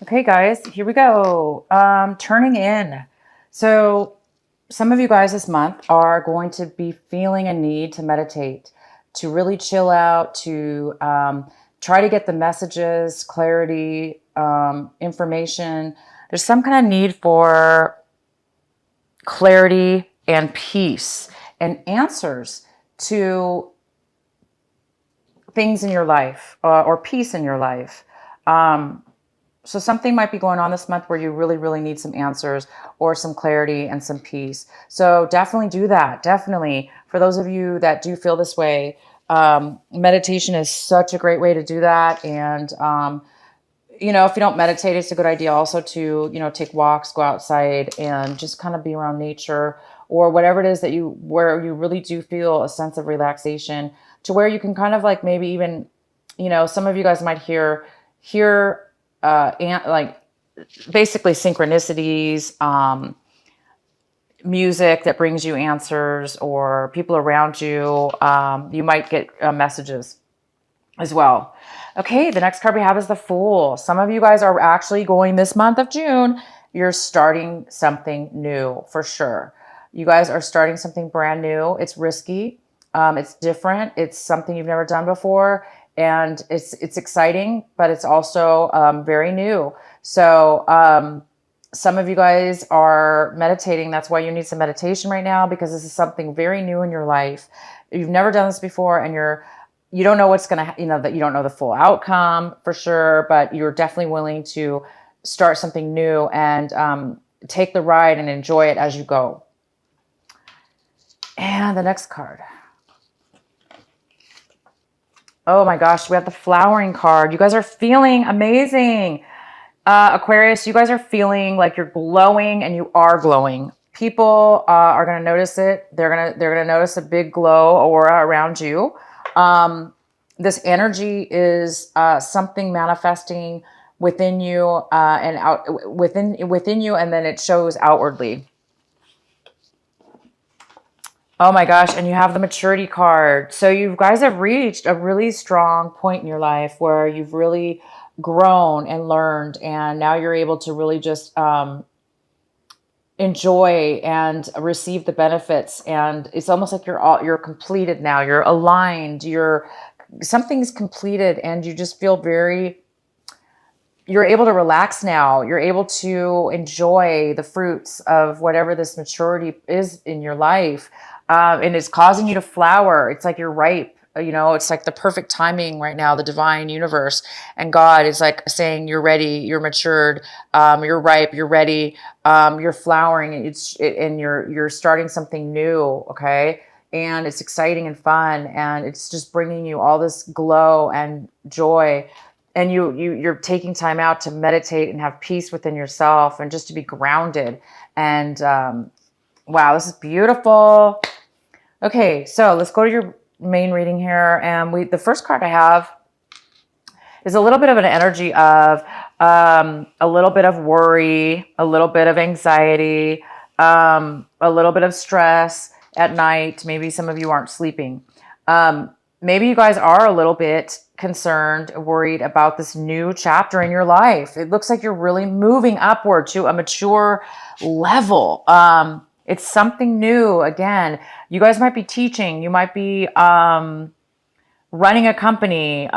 Okay, guys, here we go. Turning in. So some of you guys this month are going to be feeling a need to meditate, to really chill out, to try to get the messages, clarity, information. There's some kind of need for clarity and peace and answers to things in your life or peace in your life. So something might be going on this month where you really, really need some answers or some clarity and some peace. So definitely do that. Definitely. For those of you that do feel this way, meditation is such a great way to do that. And, if you don't meditate, it's a good idea also to, take walks, go outside and just kind of be around nature or whatever it is where you really do feel a sense of relaxation to where you can kind of like maybe even, some of you guys might hear, and like basically synchronicities, music that brings you answers or people around you. You might get messages as well. Okay, the next card we have is the Fool. Some of you guys are actually going this month of June. You're starting something new for sure. You guys are starting something brand new. It's risky. It's different. It's something you've never done before. And it's exciting, but it's also very new. So some of you guys are meditating. That's why you need some meditation right now, because this is something very new in your life. You've never done this before, and you don't know what's going to, that you don't know the full outcome for sure, but you're definitely willing to start something new and take the ride and enjoy it as you go. And the next card. Oh my gosh, we have the flowering card. You guys are feeling amazing. Aquarius, you guys are feeling like you're glowing, and you are glowing. People are going to notice it. They're going to notice a big glow aura around you. This energy is something manifesting within you and out within you, and then it shows outwardly. Oh my gosh, and you have the maturity card. So you guys have reached a really strong point in your life where you've really grown and learned, and now you're able to really just enjoy and receive the benefits. And it's almost like you're completed now. You're aligned. Something's completed, and you just feel you're able to relax now. You're able to enjoy the fruits of whatever this maturity is in your life. And it's causing you to flower. It's like you're ripe. It's like the perfect timing right now, the divine universe. And God is like saying, you're ready, you're matured, you're ripe, you're ready, you're flowering, and you're starting something new, okay? And it's exciting and fun, and it's just bringing you all this glow and joy. And you're taking time out to meditate and have peace within yourself and just to be grounded. And wow, this is beautiful. Okay, so let's go to your main reading here. And the first card I have is a little bit of an energy of a little bit of worry, a little bit of anxiety, a little bit of stress at night. Maybe some of you aren't sleeping. Maybe you guys are a little bit concerned, worried about this new chapter in your life. It looks like you're really moving upward to a mature level. It's something new. Again, you guys might be teaching. You might be running a company,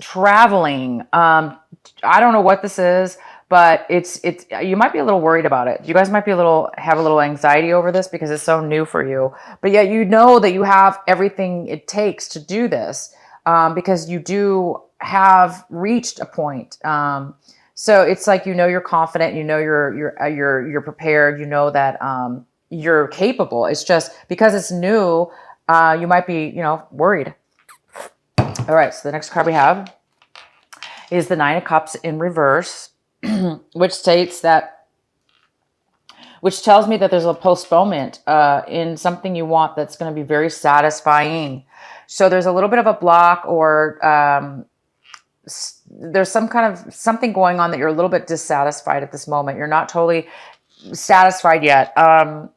traveling. I don't know what this is, but it's you might be a little worried about it. You guys might have a little anxiety over this because it's so new for you. But yet you know that you have everything it takes to do this because you do have reached a point. So it's like, you're confident, you're prepared, that you're capable. It's just because it's new, you might be, worried. All right, so the next card we have is the Nine of Cups in reverse, which tells me that there's a postponement in something you want that's going to be very satisfying. So there's a little bit of a block, or there's something going on that you're a little bit dissatisfied at this moment. You're not totally satisfied yet.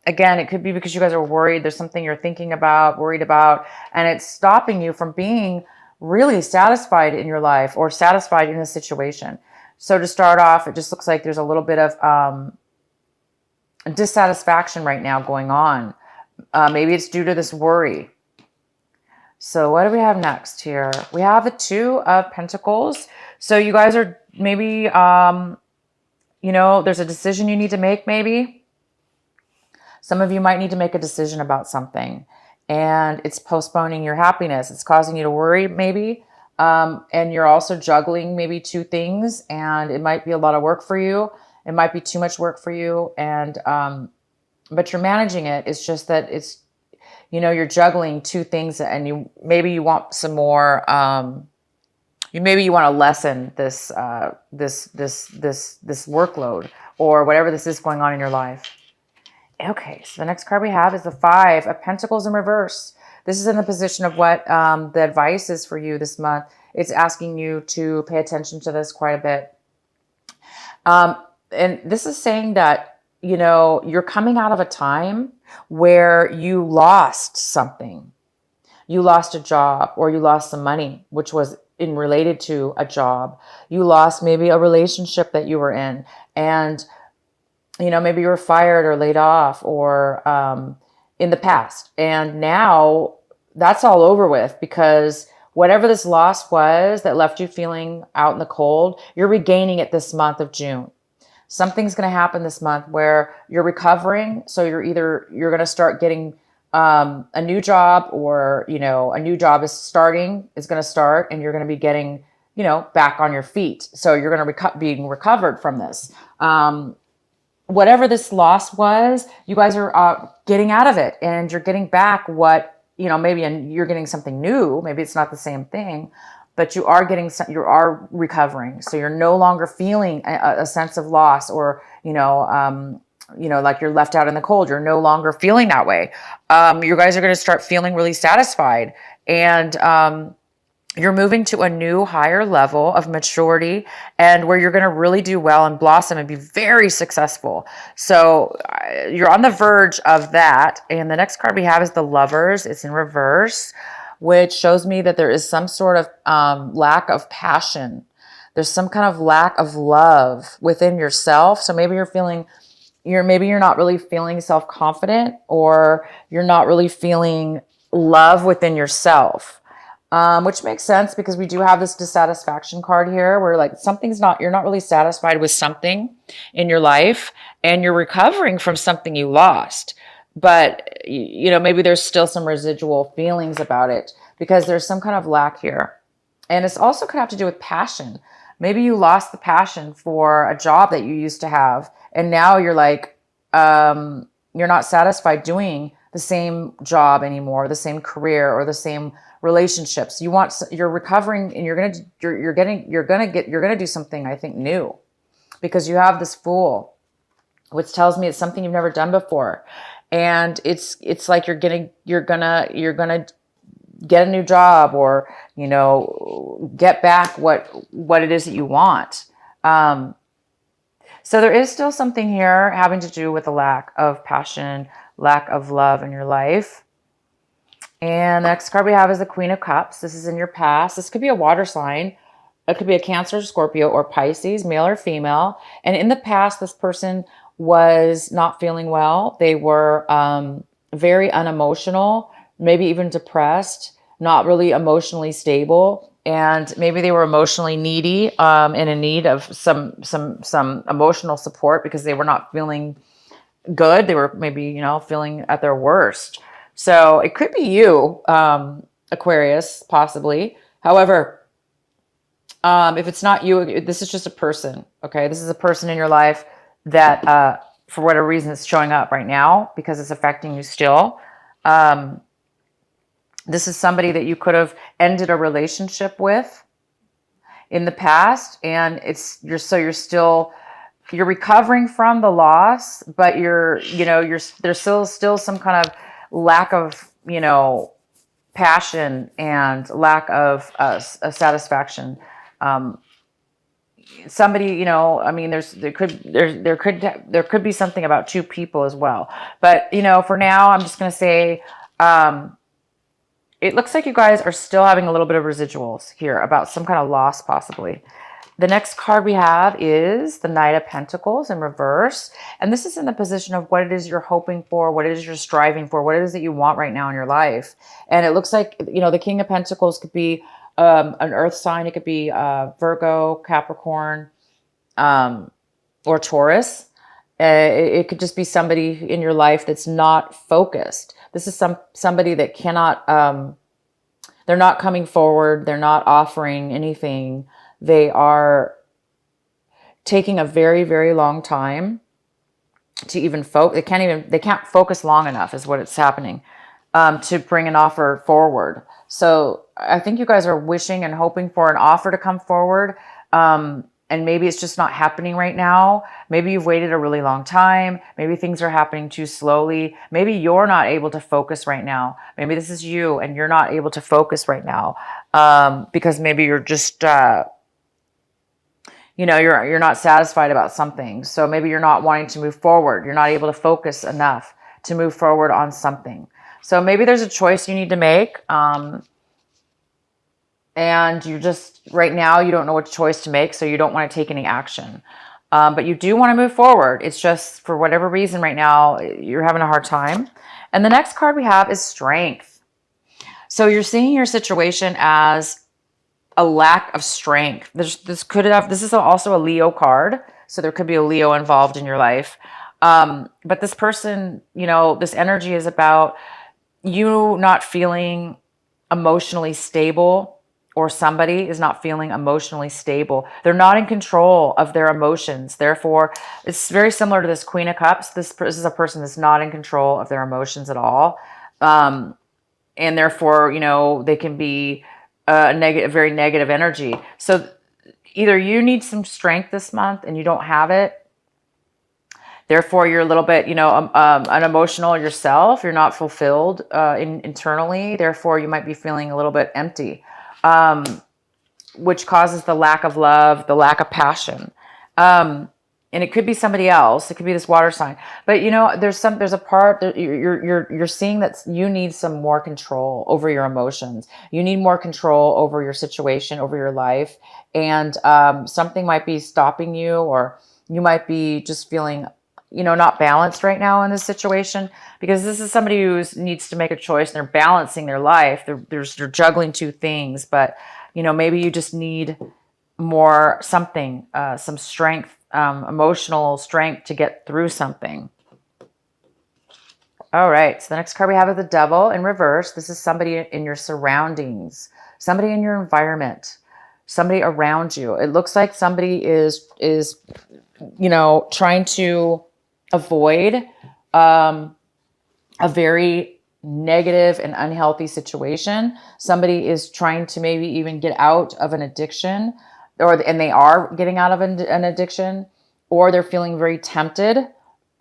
Again, it could be because you guys are worried. There's something you're thinking about, worried about, and it's stopping you from being really satisfied in your life or satisfied in a situation. So to start off, it just looks like there's a little bit of dissatisfaction right now going on. Maybe it's due to this worry. So what do we have next here? We have the Two of Pentacles. So you guys are maybe, you know, there's a decision you need to make maybe. Some of you might need to make a decision about something, and it's postponing your happiness. It's causing you to worry maybe. And you're also juggling maybe two things, and it might be a lot of work for you. It might be too much work for you. And, but you're managing it. It's just that it's, you know, you're juggling two things, and maybe you want some more, maybe you want to lessen this, this workload or whatever this is going on in your life. Okay, so the next card we have is the Five of Pentacles in reverse. This is in the position of what the advice is for you this month. It's asking you to pay attention to this quite a bit. And this is saying that, you know, you're coming out of a time where you lost something. You lost a job, or you lost some money, which was related to a job. You lost maybe a relationship that you were in, and you know, maybe you were fired or laid off, or in the past. And now that's all over with, because whatever this loss was that left you feeling out in the cold, you're regaining it this month of June. Something's going to happen this month where you're recovering. So you're going to start getting a new job, or, you know, a new job is going to start, and you're going to be getting, you know, back on your feet. So you're going to being recovered from this. Whatever this loss was, you guys are getting out of it, and you're getting back what, you know, maybe you're getting something new. Maybe it's not the same thing, but you are recovering. So you're no longer feeling a sense of loss, or, you know, like you're left out in the cold. You're no longer feeling that way. You guys are going to start feeling really satisfied, and you're moving to a new higher level of maturity, and where you're going to really do well and blossom and be very successful. So you're on the verge of that. And the next card we have is the Lovers. It's in reverse, which shows me that there is some sort of lack of passion. There's some kind of lack of love within yourself. So maybe maybe you're not really feeling self-confident, or you're not really feeling love within yourself. Which makes sense, because we do have this dissatisfaction card here, where like you're not really satisfied with something in your life, and you're recovering from something you lost. But, you know, maybe there's still some residual feelings about it, because there's some kind of lack here. And it's also could have to do with passion. Maybe you lost the passion for a job that you used to have, and now you're like, you're not satisfied doing the same job anymore, the same career, or the same relationships. You're recovering, and you're gonna do something, I think, new, because you have this Fool, which tells me it's something you've never done before. And it's like you're gonna get a new job, or, you know, get back what it is that you want. So there is still something here having to do with a lack of passion, lack of love in your life. And the next card we have is the Queen of Cups. This is in your past. This could be a water sign. It could be a Cancer, Scorpio, or Pisces, male or female. And in the past, this person was not feeling well. They were very unemotional, maybe even depressed, not really emotionally stable. And maybe they were emotionally needy, and in need of some emotional support, because they were not feeling good. They were maybe, you know, feeling at their worst. So it could be you, Aquarius, possibly. However, if it's not you, this is just a person, okay? This is a person in your life that, for whatever reason, is showing up right now, because it's affecting you still. This is somebody that you could have ended a relationship with in the past, and you're recovering from the loss, but there's still some kind of lack of, you know, passion, and lack of satisfaction. Somebody, you know, I mean, there could be something about two people as well. But, you know, for now, I'm just going to say, it looks like you guys are still having a little bit of residuals here about some kind of loss possibly. The next card we have is the Knight of Pentacles in reverse. And this is in the position of what it is you're hoping for, what it is you're striving for, what it is that you want right now in your life. And it looks like, you know, the King of Pentacles could be an earth sign. It could be Virgo, Capricorn, or Taurus. It could just be somebody in your life that's not focused. This is somebody that cannot, they're not coming forward. They're not offering anything. They are taking a very, very long time to even focus. They can't focus long enough is what it's happening, to bring an offer forward. So I think you guys are wishing and hoping for an offer to come forward. And maybe it's just not happening right now. Maybe you've waited a really long time. Maybe things are happening too slowly. Maybe you're not able to focus right now. Maybe this is you and you're not able to focus right now, because maybe you're just, you know, you're not satisfied about something. So maybe you're not wanting to move forward. You're not able to focus enough to move forward on something. So maybe there's a choice you need to make. And you're just, right now, you don't know what choice to make, so you don't want to take any action. But you do want to move forward. It's just, for whatever reason right now, you're having a hard time. And the next card we have is Strength. So you're seeing your situation as a lack of strength. This is also a Leo card. So there could be a Leo involved in your life. But this person, you know, this energy is about you not feeling emotionally stable, or somebody is not feeling emotionally stable. They're not in control of their emotions. Therefore, it's very similar to this Queen of Cups. This is a person that's not in control of their emotions at all. And therefore, you know, they can be a very negative energy. So either you need some strength this month and you don't have it. Therefore, you're a little bit, you know, unemotional yourself. You're not fulfilled internally. Therefore, you might be feeling a little bit empty. Which causes the lack of love, the lack of passion. And it could be somebody else. It could be this water sign. But you know, there's a part that you're seeing that you need some more control over your emotions. You need more control over your situation, over your life. And something might be stopping you, or you might be just feeling, you know, not balanced right now in this situation, because this is somebody who needs to make a choice. They're balancing their life. They're juggling two things, but you know, maybe you just need more something, some strength, emotional strength to get through something. All right. So the next card we have is the Devil in reverse. This is somebody in your surroundings, somebody in your environment, somebody around you. It looks like somebody is, you know, trying to avoid a very negative and unhealthy situation. Somebody is trying to maybe even get out of an addiction, and they are getting out of an addiction, or they're feeling very tempted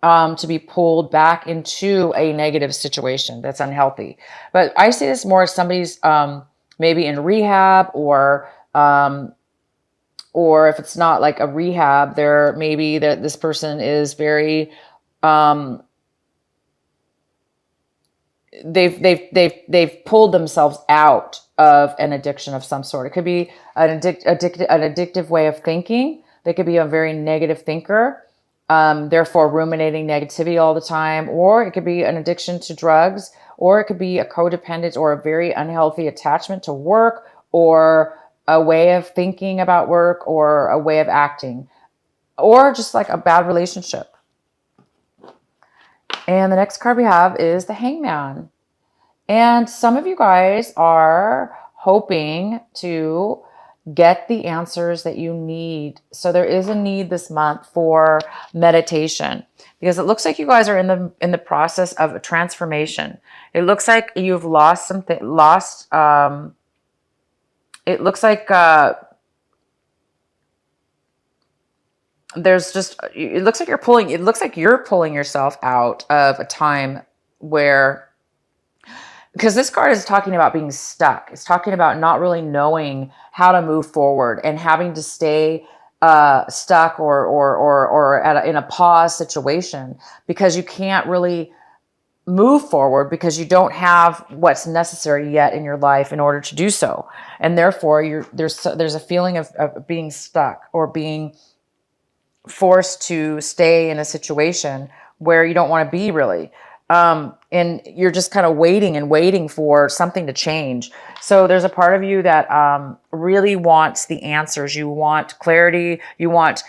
to be pulled back into a negative situation that's unhealthy. But I see this more as somebody's maybe in rehab, or if it's not like a rehab, there maybe that this person is very they've pulled themselves out of an addiction of some sort. It could be an addictive way of thinking. They could be a very negative thinker, therefore ruminating negativity all the time. Or it could be an addiction to drugs, or it could be a codependent or a very unhealthy attachment to work, or a way of thinking about work, or a way of acting, or just like a bad relationship. And the next card we have is the Hangman. And some of you guys are hoping to get the answers that you need. So there is a need this month for meditation, because it looks like you guys are in the process of a transformation. It looks like you've lost something, it looks like it looks like you're pulling yourself out of a time where, because this card is talking about being stuck. It's talking about not really knowing how to move forward and having to stay stuck or in a pause situation, because you can't really move forward because you don't have what's necessary yet in your life in order to do so. And therefore there's a feeling of being stuck or being forced to stay in a situation where you don't want to be really. And you're just kind of waiting for something to change. So there's a part of you that really wants the answers. You want clarity. You want,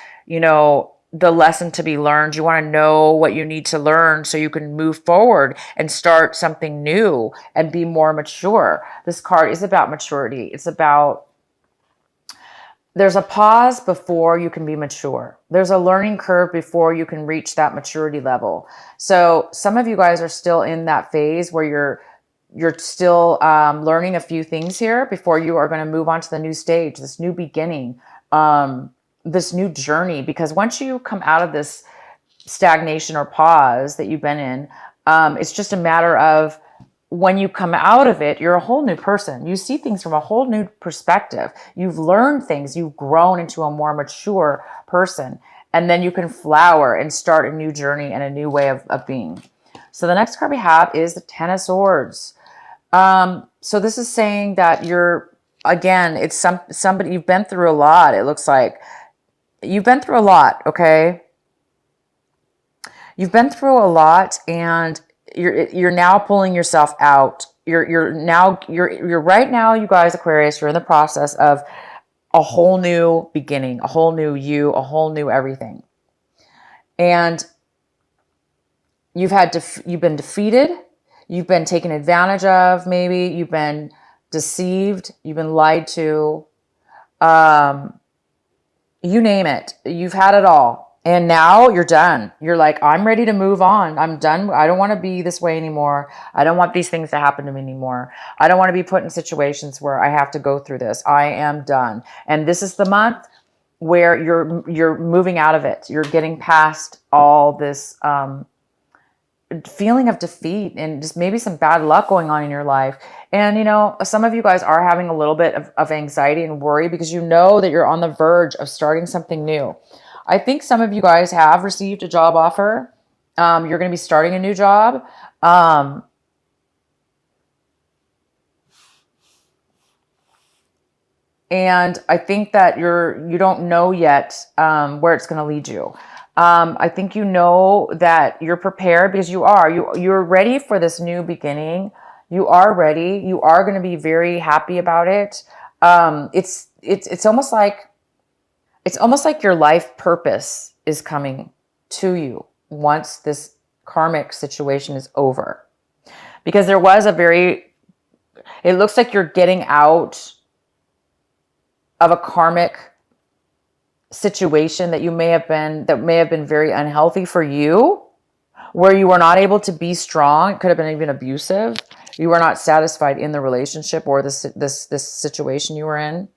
the lesson to be learned. You want to know what you need to learn so you can move forward and start something new and be more mature. This card is about maturity. It's about, there's a pause before you can be mature. There's a learning curve before you can reach that maturity level. So some of you guys are still in that phase where you're still learning a few things here before you are going to move on to the new stage, this new beginning, this new journey. Because once you come out of this stagnation or pause that you've been in, it's just a matter of, when you come out of it, you're a whole new person. You see things from a whole new perspective. You've learned things. You've grown into a more mature person. And then you can flower and start a new journey and a new way of being. So the next card we have is the Ten of Swords. So this is saying that again, it's somebody, you've been through a lot. It looks like you've been through a lot. Okay. You've been through a lot, and you're now pulling yourself out. You're right now, you guys, Aquarius, you're in the process of a whole new beginning, a whole new you, a whole new everything. And you've been defeated. You've been taken advantage of. Maybe you've been deceived. You've been lied to. You name it. You've had it all. And now you're done. You're like, I'm ready to move on. I'm done. I don't want to be this way anymore. I don't want these things to happen to me anymore. I don't want to be put in situations where I have to go through this. I am done. And this is the month where you're moving out of it. You're getting past all this feeling of defeat and just maybe some bad luck going on in your life. And, some of you guys are having a little bit of anxiety and worry because you know that you're on the verge of starting something new. I think some of you guys have received a job offer. You're going to be starting a new job. And I think that you don't know yet where it's going to lead you. I think you know that you're prepared because you're ready for this new beginning. You are ready. You are going to be very happy about it. It's almost like your life purpose is coming to you once this karmic situation is over. Because there was it looks like you're getting out of a karmic situation that may have been very unhealthy for you, where you were not able to be strong. It could have been even abusive. You were not satisfied in the relationship or this situation you were in,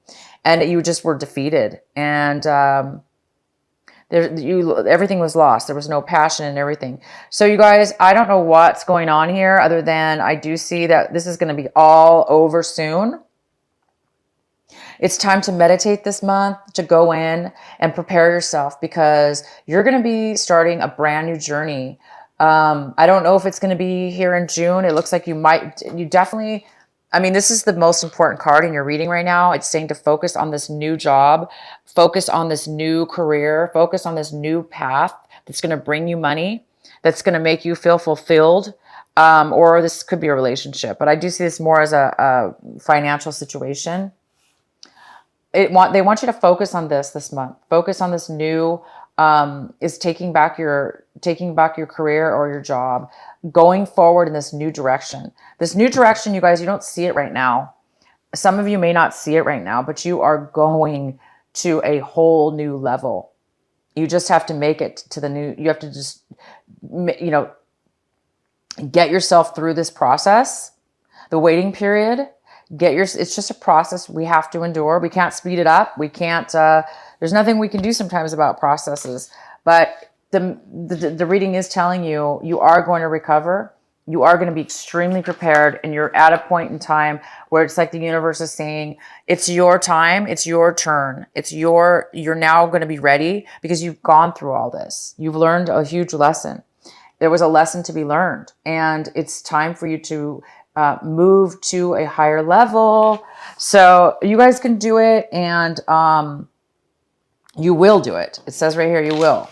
and you just were defeated. And everything was lost. There was no passion and everything. So you guys, I don't know what's going on here, other than I do see that this is going to be all over soon. It's time to meditate this month, to go in and prepare yourself, because you're going to be starting a brand new journey. I don't know if it's going to be here in June. It looks like this is the most important card in your reading right now. It's saying to focus on this new job, focus on this new career, focus on this new path that's going to bring you money, that's going to make you feel fulfilled. Or this could be a relationship, but I do see this more as a financial situation. They want you to focus on this month. Focus on this new, is taking back your career or your job, going forward in this new direction. This new direction, you guys, you don't see it right now. Some of you may not see it right now, but you are going to a whole new level. You just have to make it to the new. You have to just, get yourself through this process, the waiting period. It's just a process we have to endure. We can't speed it up. We can't, there's nothing we can do sometimes about processes, but the reading is telling you, you are going to recover. You are going to be extremely prepared, and you're at a point in time where it's like the universe is saying, it's your time. It's your turn. You're now going to be ready because you've gone through all this. You've learned a huge lesson. there was a lesson to be learned, and it's time for you to move to a higher level. So you guys can do it, and you will do it. It says right here, you will.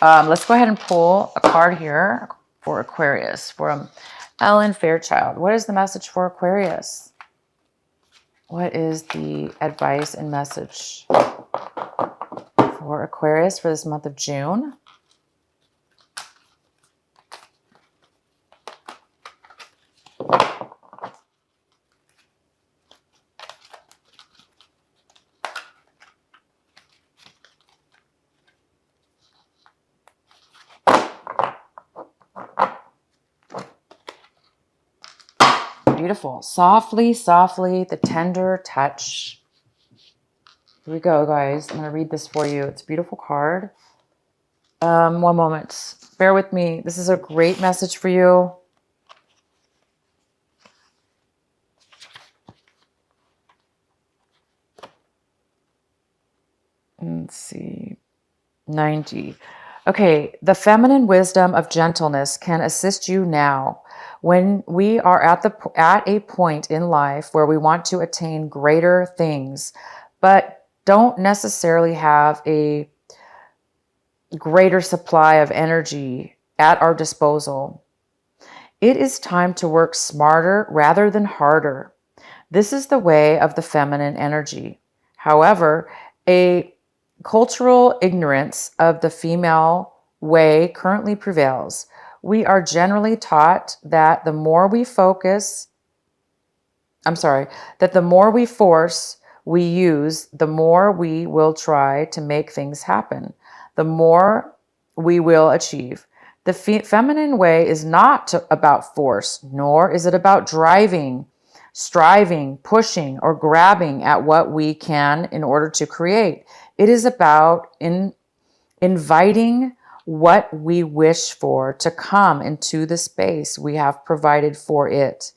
Let's go ahead and pull a card here for Aquarius from Ellen Fairchild. What is the message for Aquarius? What is the advice and message for Aquarius for this month of June? Beautiful. Softly, softly, the tender touch. Here we go, guys. I'm going to read this for you. It's a beautiful card. One moment. Bear with me. This is a great message for you. Let's see. 90. Okay. The feminine wisdom of gentleness can assist you now. When we are at a point in life where we want to attain greater things, but don't necessarily have a greater supply of energy at our disposal, it is time to work smarter rather than harder. This is the way of the feminine energy. However, a cultural ignorance of the female way currently prevails. We are generally taught that the more we force we use, the more we will try to make things happen, the more we will achieve. The feminine way is not about force, nor is it about driving, striving, pushing, or grabbing at what we can in order to create. It is about inviting what we wish for to come into the space we have provided for it,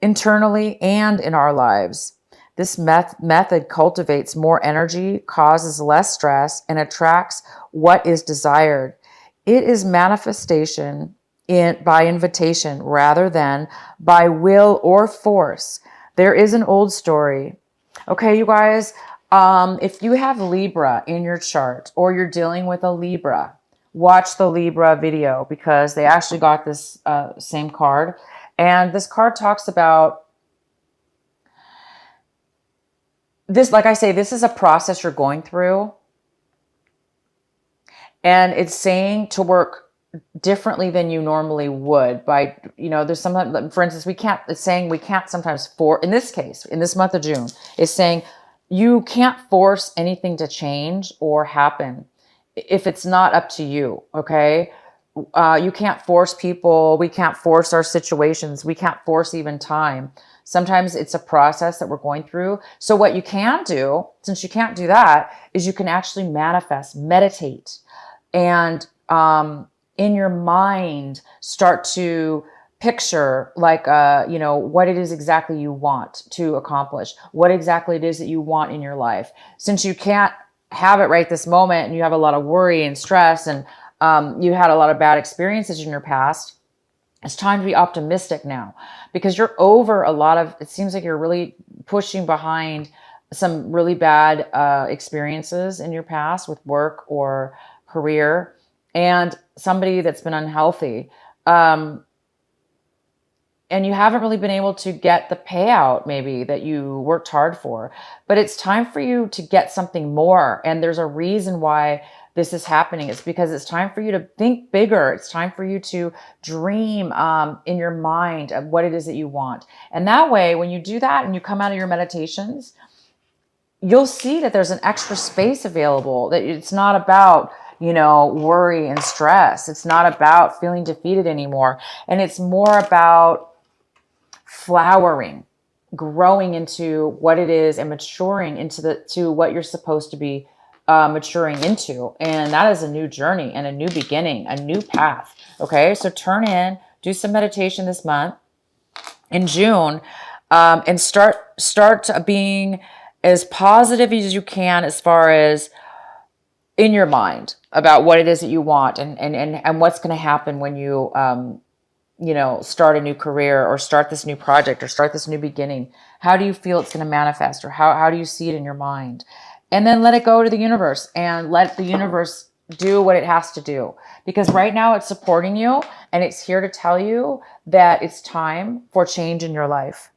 internally and in our lives. This method cultivates more energy, causes less stress, and attracts what is desired. It is manifestation by invitation rather than by will or force. There is an old story. Okay, you guys, if you have Libra in your chart or you're dealing with a Libra, watch the Libra video because they actually got this same card. And this card talks about this, like I say, this is a process you're going through. And it's saying to work differently than you normally would by, there's some, for instance, it's saying we can't sometimes in this case, in this month of June, it's saying you can't force anything to change or happen if it's not up to you, okay? You can't force people. We can't force our situations. We can't force even time. Sometimes it's a process that we're going through. So what you can do, since you can't do that, is you can actually manifest, meditate, and in your mind start to picture like, what it is exactly you want to accomplish, what exactly it is that you want in your life. Since you can't have it right this moment and you have a lot of worry and stress and you had a lot of bad experiences in your past, it's time to be optimistic now because you're over a lot of, it seems like you're really pushing behind some really bad experiences in your past with work or career and somebody that's been unhealthy. And you haven't really been able to get the payout maybe that you worked hard for, but it's time for you to get something more. And there's a reason why this is happening. It's because it's time for you to think bigger. It's time for you to dream in your mind of what it is that you want. And that way, when you do that and you come out of your meditations, you'll see that there's an extra space available, that it's not about, worry and stress. It's not about feeling defeated anymore. And it's more about flowering, growing into what it is and maturing to what you're supposed to be maturing into. And that is a new journey and a new beginning, a new path. Okay. So turn in, do some meditation this month in June, and start being as positive as you can as far as in your mind about what it is that you want and what's going to happen when you, you know, start a new career or start this new project or start this new beginning. How do you feel it's going to manifest, or how do you see it in your mind? And then let it go to the universe and let the universe do what it has to do. Because right now it's supporting you and it's here to tell you that it's time for change in your life.